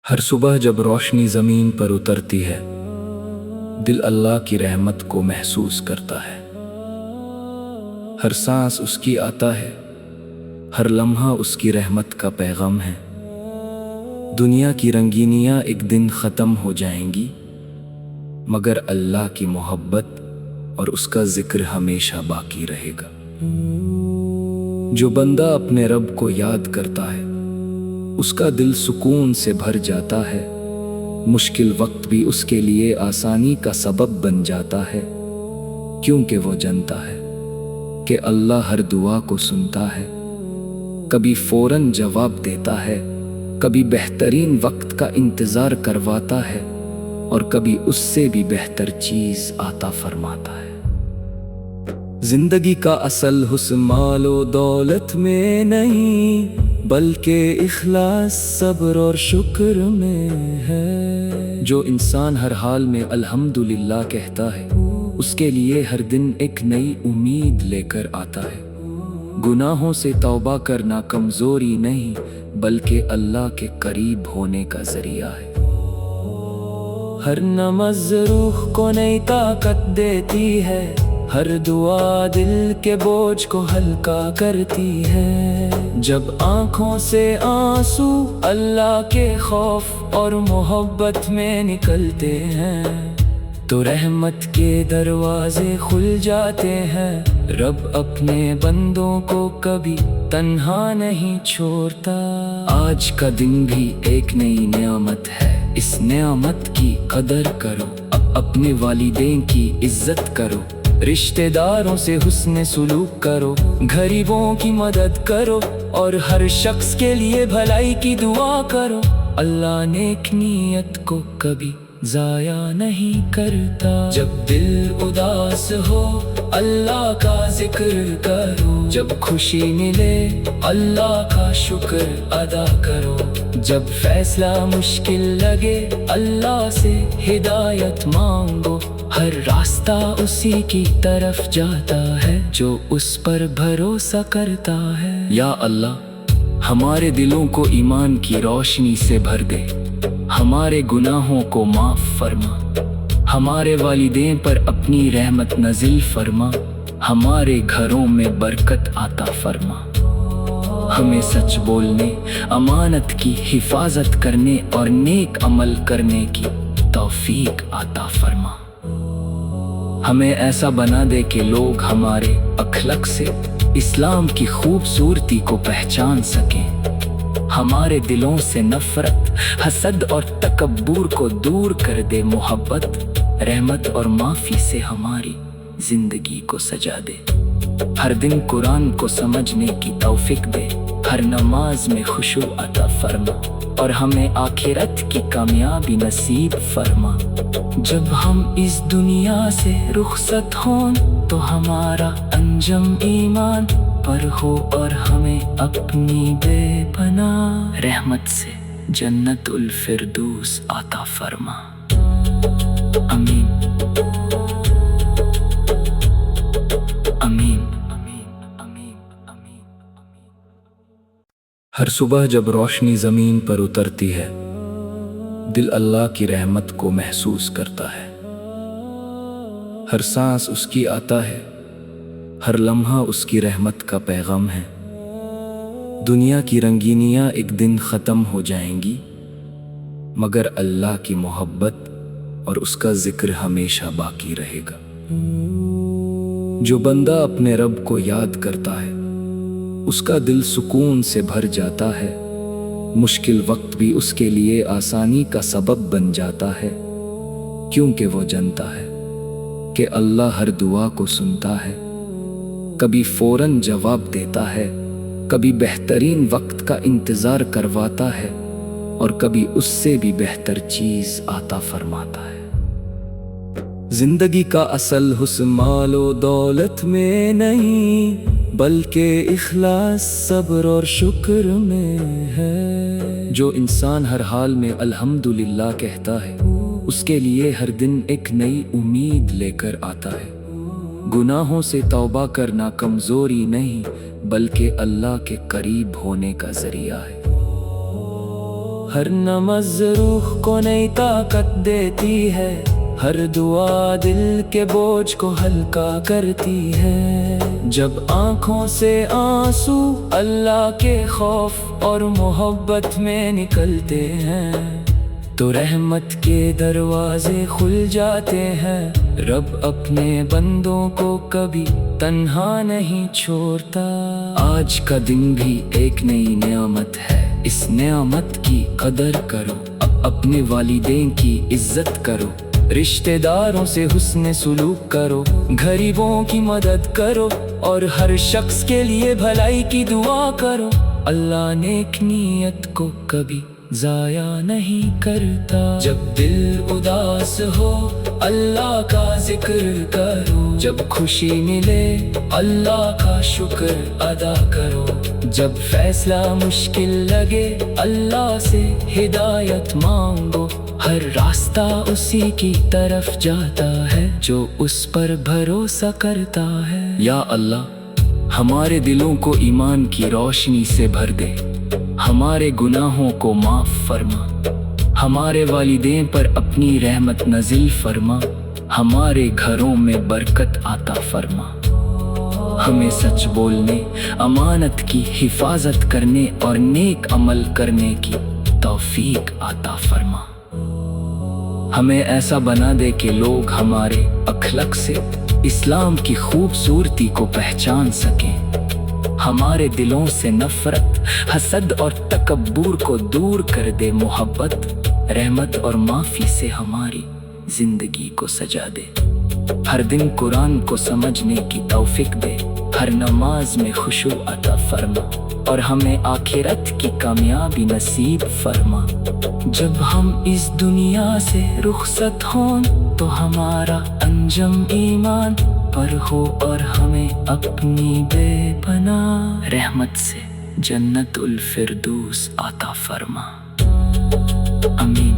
हर सुबह जब रोशनी ज़मीन पर उतरती है, दिल अल्लाह की रहमत को महसूस करता है। हर सांस उसकी आता है, हर लम्हा उसकी रहमत का पैगाम है। दुनिया की रंगीनियाँ एक दिन ख़त्म हो जाएंगी, मगर अल्लाह की मोहब्बत और उसका जिक्र हमेशा बाकी रहेगा। जो बंदा अपने रब को याद करता है, उसका दिल सुकून से भर जाता है। मुश्किल वक्त भी उसके लिए आसानी का सबब बन जाता है, क्योंकि वो जानता है कि अल्लाह हर दुआ को सुनता है। कभी फौरन जवाब देता है, कभी बेहतरीन वक्त का इंतज़ार करवाता है, और कभी उससे भी बेहतर चीज़ आता फरमाता है। जिंदगी का असल हुस्न मालो दौलत में नहीं, बल्कि इखलास, सब्र और शुक्र में है। जो इंसान हर हाल में अल्हम्दुलिल्लाह कहता है, उसके लिए हर दिन एक नई उम्मीद लेकर आता है। गुनाहों से तौबा करना कमजोरी नहीं, बल्कि अल्लाह के करीब होने का जरिया है। हर नमाज़ रूह को नई ताकत देती है, हर दुआ दिल के बोझ को हल्का करती है। जब आँखों से आंसू अल्लाह के खौफ और मोहब्बत में निकलते हैं, तो रहमत के दरवाजे खुल जाते हैं। रब अपने बंदों को कभी तन्हा नहीं छोड़ता। आज का दिन भी एक नई नेमत है, इस नेमत की कदर करो। अपने वालिदैन की इज्जत करो, रिश्तेदारों से हुस्न सुलूक करो, गरीबों की मदद करो, और हर शख्स के लिए भलाई की दुआ करो। अल्लाह नेक नियत को कभी जाया नहीं करता। जब दिल उदास हो अल्लाह का जिक्र करो, जब खुशी मिले अल्लाह का शुक्र अदा करो। जब फैसला मुश्किल लगे अल्लाह से हिदायत मांगो, हर रास्ता उसी की तरफ जाता है जो उस पर भरोसा करता है। या अल्लाह, हमारे दिलों को ईमान की रोशनी से भर दे, हमारे गुनाहों को माफ फरमा, हमारे वालिदैन पर अपनी रहमत नज़िल फरमा, हमारे घरों में बरकत आता फरमा। हमें सच बोलने, अमानत की हिफाजत करने और नेक अमल करने की तौफीक आता फरमा। हमें ऐसा बना दे कि लोग हमारे अखलाक से इस्लाम की खूबसूरती को पहचान सकें। हमारे दिलों से नफरत, हसद और तकब्बुर को दूर कर दे। मोहब्बत, रहमत और माफ़ी से हमारी जिंदगी को सजा दे। हर दिन कुरान को समझने की तौफीक दे, हर नमाज में खुशू अता फरमा, और हमें आखिरत की कामयाबी नसीब फरमा। जब हम इस दुनिया से रुखसत हों, तो हमारा अंजम ईमान पर हो, और हमें अपनी बेपनाह रहमत से जन्नतुल फिरदौस अता फरमा। आमीन, आमीन, आमीन, आमीन, आमीन। हर सुबह जब रोशनी ज़मीन पर उतरती है, दिल अल्लाह की रहमत को महसूस करता है। हर सांस उसकी आता है, हर लम्हा उसकी रहमत का पैगाम है। दुनिया की रंगीनियाँ एक दिन ख़त्म हो जाएंगी, मगर अल्लाह की मोहब्बत और उसका जिक्र हमेशा बाकी रहेगा। जो बंदा अपने रब को याद करता है, उसका दिल सुकून से भर जाता है। मुश्किल वक्त भी उसके लिए आसानी का सबब बन जाता है, क्योंकि वो जानता है कि अल्लाह हर दुआ को सुनता है। कभी फौरन जवाब देता है, कभी बेहतरीन वक्त का इंतज़ार करवाता है, और कभी उससे भी बेहतर चीज़ आता फरमाता है। जिंदगी का असल हुस्न मालो दौलत में नहीं, बल्कि इखलास, सब्र और शुक्र में है। जो इंसान हर हाल में अल्हम्दुलिल्लाह कहता है, उसके लिए हर दिन एक नई उम्मीद लेकर आता है। गुनाहों से तौबा करना कमजोरी नहीं, बल्कि अल्लाह के करीब होने का जरिया है। ہر نماز روح کو نئی طاقت دیتی ہے، ہر دعا دل کے بوجھ کو ہلکا کرتی ہے۔ جب آنکھوں سے آنسو اللہ کے خوف اور محبت میں نکلتے ہیں تو رحمت کے دروازے کھل جاتے ہیں۔ رب اپنے بندوں کو کبھی تنہا نہیں چھوڑتا۔ آج کا دن بھی ایک نئی نعمت ہے، اس نعمت کی قدر کرو، اپنے والدین کی عزت کرو، رشتہ داروں سے حسن سلوک کرو، غریبوں کی مدد کرو اور ہر شخص کے لیے بھلائی کی دعا کرو۔ اللہ نیک نیت کو کبھی ضائع نہیں کرتا۔ جب دل اداس ہو اللہ کا ذکر کرو، جب خوشی ملے اللہ کا شکر ادا کرو، جب فیصلہ مشکل لگے اللہ سے ہدایت مانگو۔ ہر راستہ اسی کی طرف جاتا ہے جو اس پر بھروسہ کرتا ہے۔ یا اللہ ہمارے دلوں کو ایمان کی روشنی سے بھر دے، ہمارے گناہوں کو معاف فرما، ہمارے والدین پر اپنی رحمت نازل فرما، ہمارے گھروں میں برکت عطا فرما، ہمیں سچ بولنے، امانت کی حفاظت کرنے اور نیک عمل کرنے کی توفیق عطا فرما۔ ہمیں ایسا بنا دے کہ لوگ ہمارے اخلاق سے اسلام کی خوبصورتی کو پہچان سکیں، ہمارے دلوں سے نفرت، حسد اور تکبر کو دور کر دے، محبت، رحمت اور معافی سے ہماری زندگی کو سجا دے۔ ہر دن قرآن کو سمجھنے کی توفیق دے، ہر نماز میں خشوع عطا فرما اور ہمیں آخرت کی کامیابی نصیب فرما۔ جب ہم اس دنیا سے رخصت ہوں تو ہمارا انجم ایمان پر ہو اور ہمیں اپنی بے پناہ رحمت سے جنت الفردوس عطا فرما۔ آمین۔